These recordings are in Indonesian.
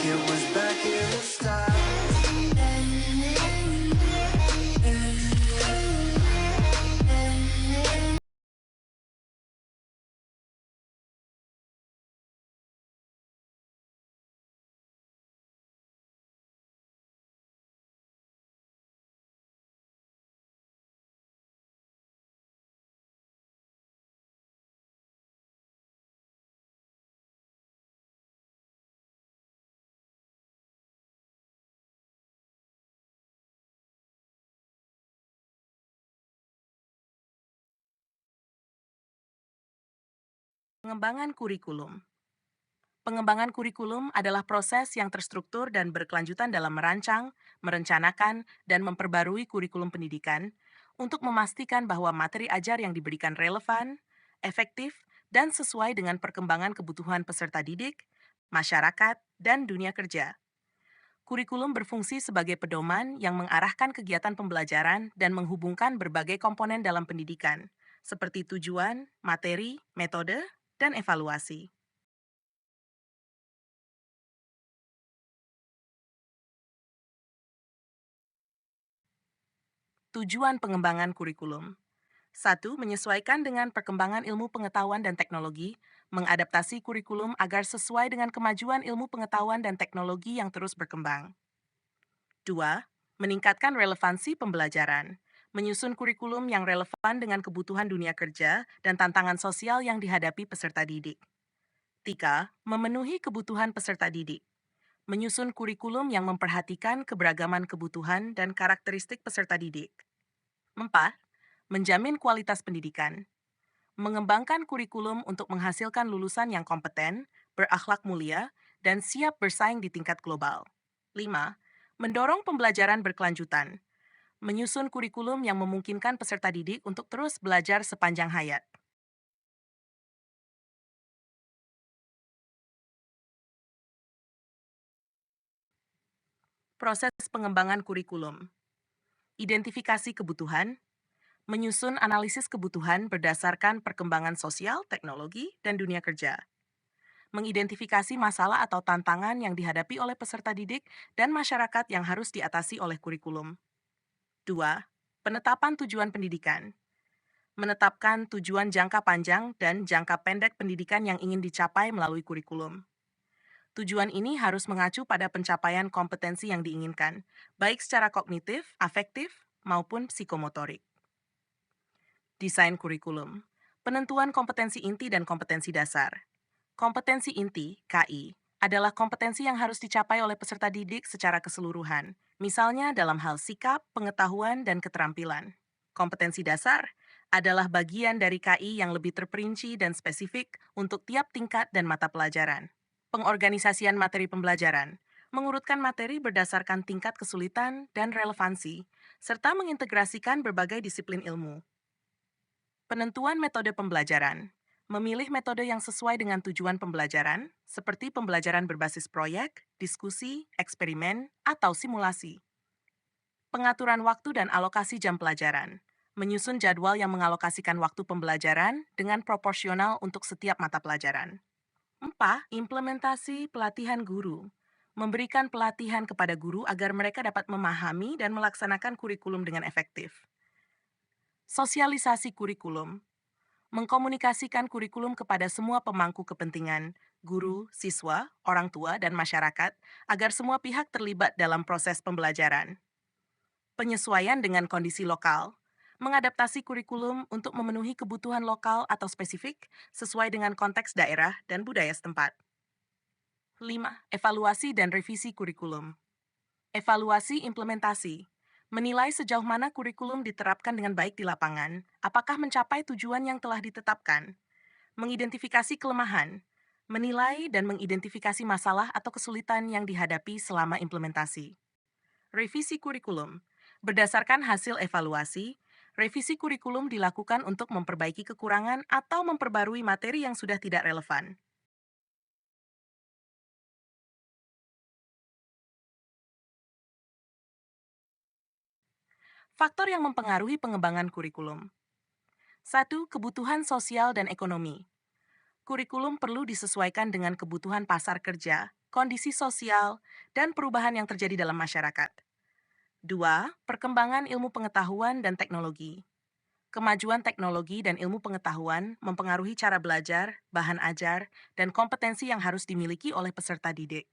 it was back in the style. Pengembangan kurikulum. Pengembangan kurikulum adalah proses yang terstruktur dan berkelanjutan dalam merancang, merencanakan, dan memperbarui kurikulum pendidikan untuk memastikan bahwa materi ajar yang diberikan relevan, efektif, dan sesuai dengan perkembangan kebutuhan peserta didik, masyarakat, dan dunia kerja. Kurikulum berfungsi sebagai pedoman yang mengarahkan kegiatan pembelajaran dan menghubungkan berbagai komponen dalam pendidikan, seperti tujuan, materi, metode, dan evaluasi. Tujuan pengembangan kurikulum. Satu, menyesuaikan dengan perkembangan ilmu pengetahuan dan teknologi, mengadaptasi kurikulum agar sesuai dengan kemajuan ilmu pengetahuan dan teknologi yang terus berkembang. Dua, meningkatkan relevansi pembelajaran, menyusun kurikulum yang relevan dengan kebutuhan dunia kerja dan tantangan sosial yang dihadapi peserta didik. Tiga, memenuhi kebutuhan peserta didik, menyusun kurikulum yang memperhatikan keberagaman kebutuhan dan karakteristik peserta didik. Empat, menjamin kualitas pendidikan, mengembangkan kurikulum untuk menghasilkan lulusan yang kompeten, berakhlak mulia, dan siap bersaing di tingkat global. 5. Mendorong pembelajaran berkelanjutan, menyusun kurikulum yang memungkinkan peserta didik untuk terus belajar sepanjang hayat. Proses pengembangan kurikulum. Identifikasi kebutuhan, menyusun analisis kebutuhan berdasarkan perkembangan sosial, teknologi, dan dunia kerja. Mengidentifikasi masalah atau tantangan yang dihadapi oleh peserta didik dan masyarakat yang harus diatasi oleh kurikulum. 2. Penetapan tujuan pendidikan. Menetapkan tujuan jangka panjang dan jangka pendek pendidikan yang ingin dicapai melalui kurikulum. Tujuan ini harus mengacu pada pencapaian kompetensi yang diinginkan, baik secara kognitif, afektif, maupun psikomotorik. Desain kurikulum. Penentuan kompetensi inti dan kompetensi dasar. Kompetensi inti, KI, adalah kompetensi yang harus dicapai oleh peserta didik secara keseluruhan, misalnya dalam hal sikap, pengetahuan, dan keterampilan. Kompetensi dasar adalah bagian dari KI yang lebih terperinci dan spesifik untuk tiap tingkat dan mata pelajaran. Pengorganisasian materi pembelajaran mengurutkan materi berdasarkan tingkat kesulitan dan relevansi, serta mengintegrasikan berbagai disiplin ilmu. Penentuan metode pembelajaran. Memilih metode yang sesuai dengan tujuan pembelajaran, seperti pembelajaran berbasis proyek, diskusi, eksperimen, atau simulasi. Pengaturan waktu dan alokasi jam pelajaran. Menyusun jadwal yang mengalokasikan waktu pembelajaran dengan proporsional untuk setiap mata pelajaran. 4. Implementasi pelatihan guru. Memberikan pelatihan kepada guru agar mereka dapat memahami dan melaksanakan kurikulum dengan efektif. Sosialisasi kurikulum. Mengkomunikasikan kurikulum kepada semua pemangku kepentingan, guru, siswa, orang tua, dan masyarakat, agar semua pihak terlibat dalam proses pembelajaran. Penyesuaian dengan kondisi lokal. Mengadaptasi kurikulum untuk memenuhi kebutuhan lokal atau spesifik sesuai dengan konteks daerah dan budaya setempat. 5. Evaluasi dan revisi kurikulum. Evaluasi implementasi. Menilai sejauh mana kurikulum diterapkan dengan baik di lapangan, apakah mencapai tujuan yang telah ditetapkan. Mengidentifikasi kelemahan. Menilai dan mengidentifikasi masalah atau kesulitan yang dihadapi selama implementasi. Revisi kurikulum. Berdasarkan hasil evaluasi, revisi kurikulum dilakukan untuk memperbaiki kekurangan atau memperbarui materi yang sudah tidak relevan. Faktor yang mempengaruhi pengembangan kurikulum. Satu, kebutuhan sosial dan ekonomi. Kurikulum perlu disesuaikan dengan kebutuhan pasar kerja, kondisi sosial, dan perubahan yang terjadi dalam masyarakat. 2. Perkembangan ilmu pengetahuan dan teknologi. Kemajuan teknologi dan ilmu pengetahuan mempengaruhi cara belajar, bahan ajar, dan kompetensi yang harus dimiliki oleh peserta didik.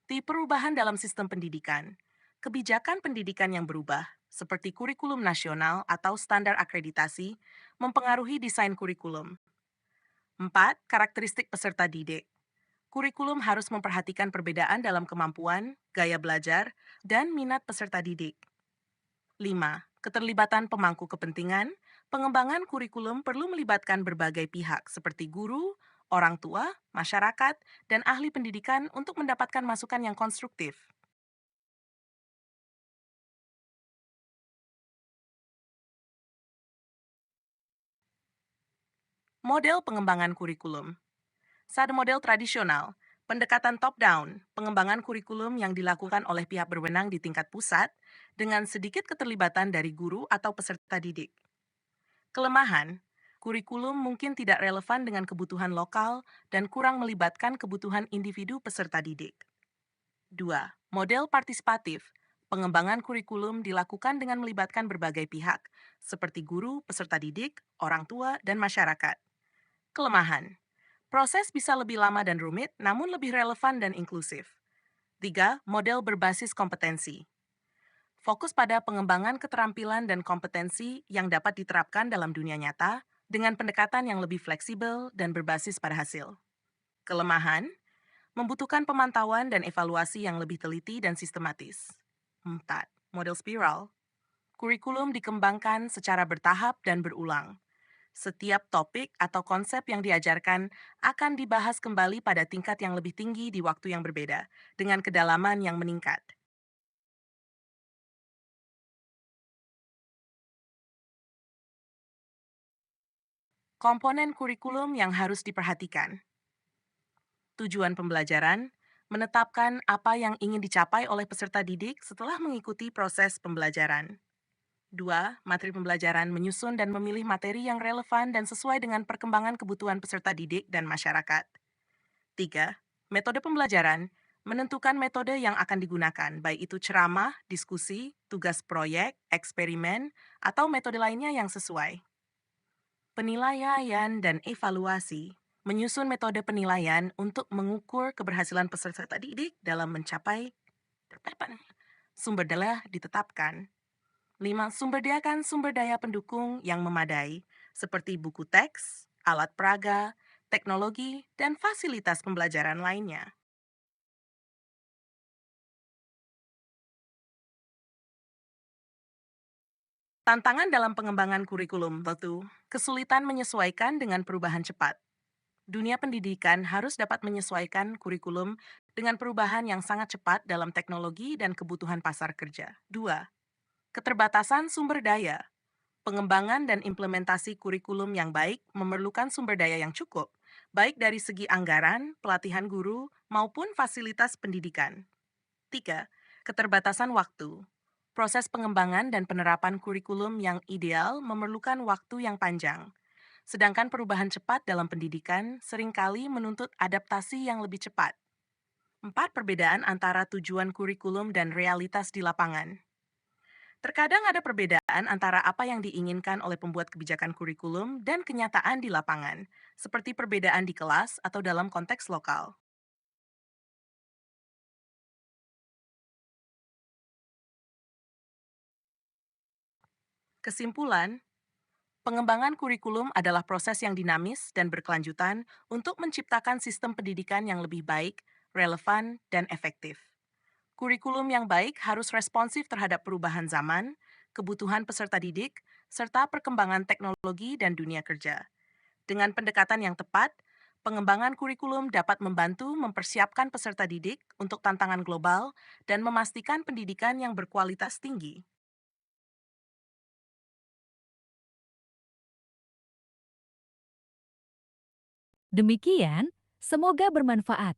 Perubahan dalam sistem pendidikan. Kebijakan pendidikan yang berubah, seperti kurikulum nasional atau standar akreditasi, mempengaruhi desain kurikulum. 4. Karakteristik peserta didik. Kurikulum harus memperhatikan perbedaan dalam kemampuan, gaya belajar, dan minat peserta didik. 5. Keterlibatan pemangku kepentingan. Pengembangan kurikulum perlu melibatkan berbagai pihak seperti guru, orang tua, masyarakat, dan ahli pendidikan untuk mendapatkan masukan yang konstruktif. Model pengembangan kurikulum. Saat model tradisional, pendekatan top-down, pengembangan kurikulum yang dilakukan oleh pihak berwenang di tingkat pusat dengan sedikit keterlibatan dari guru atau peserta didik. Kelemahan, kurikulum mungkin tidak relevan dengan kebutuhan lokal dan kurang melibatkan kebutuhan individu peserta didik. 2. Model partisipatif. Pengembangan kurikulum dilakukan dengan melibatkan berbagai pihak, seperti guru, peserta didik, orang tua, dan masyarakat. Kelemahan, proses bisa lebih lama dan rumit, namun lebih relevan dan inklusif. 3. Model berbasis kompetensi. Fokus pada pengembangan keterampilan dan kompetensi yang dapat diterapkan dalam dunia nyata dengan pendekatan yang lebih fleksibel dan berbasis pada hasil. Kelemahan, membutuhkan pemantauan dan evaluasi yang lebih teliti dan sistematis. 4. Model spiral. Kurikulum dikembangkan secara bertahap dan berulang. Setiap topik atau konsep yang diajarkan akan dibahas kembali pada tingkat yang lebih tinggi di waktu yang berbeda, dengan kedalaman yang meningkat. Komponen kurikulum yang harus diperhatikan. Tujuan pembelajaran, menetapkan apa yang ingin dicapai oleh peserta didik setelah mengikuti proses pembelajaran. 2. Materi pembelajaran menyusun dan memilih materi yang relevan dan sesuai dengan perkembangan kebutuhan peserta didik dan masyarakat. 3. Metode pembelajaran, menentukan metode yang akan digunakan, baik itu ceramah, diskusi, tugas proyek, eksperimen, atau metode lainnya yang sesuai. Penilaian dan evaluasi, menyusun metode penilaian untuk mengukur keberhasilan peserta didik dalam mencapai terpepan. Sumber daya ditetapkan. 5. Sumberdayakan sumber daya pendukung yang memadai, seperti buku teks, alat peraga, teknologi, dan fasilitas pembelajaran lainnya. Tantangan dalam pengembangan kurikulum tentu kesulitan menyesuaikan dengan perubahan cepat. Dunia pendidikan harus dapat menyesuaikan kurikulum dengan perubahan yang sangat cepat dalam teknologi dan kebutuhan pasar kerja. 2. Keterbatasan sumber daya. Pengembangan dan implementasi kurikulum yang baik memerlukan sumber daya yang cukup, baik dari segi anggaran, pelatihan guru, maupun fasilitas pendidikan. 3. Keterbatasan waktu. Proses pengembangan dan penerapan kurikulum yang ideal memerlukan waktu yang panjang. Sedangkan perubahan cepat dalam pendidikan seringkali menuntut adaptasi yang lebih cepat. 4. Perbedaan antara tujuan kurikulum dan realitas di lapangan. Terkadang ada perbedaan antara apa yang diinginkan oleh pembuat kebijakan kurikulum dan kenyataan di lapangan, seperti perbedaan di kelas atau dalam konteks lokal. Kesimpulan, pengembangan kurikulum adalah proses yang dinamis dan berkelanjutan untuk menciptakan sistem pendidikan yang lebih baik, relevan, dan efektif. Kurikulum yang baik harus responsif terhadap perubahan zaman, kebutuhan peserta didik, serta perkembangan teknologi dan dunia kerja. Dengan pendekatan yang tepat, pengembangan kurikulum dapat membantu mempersiapkan peserta didik untuk tantangan global dan memastikan pendidikan yang berkualitas tinggi. Demikian, semoga bermanfaat.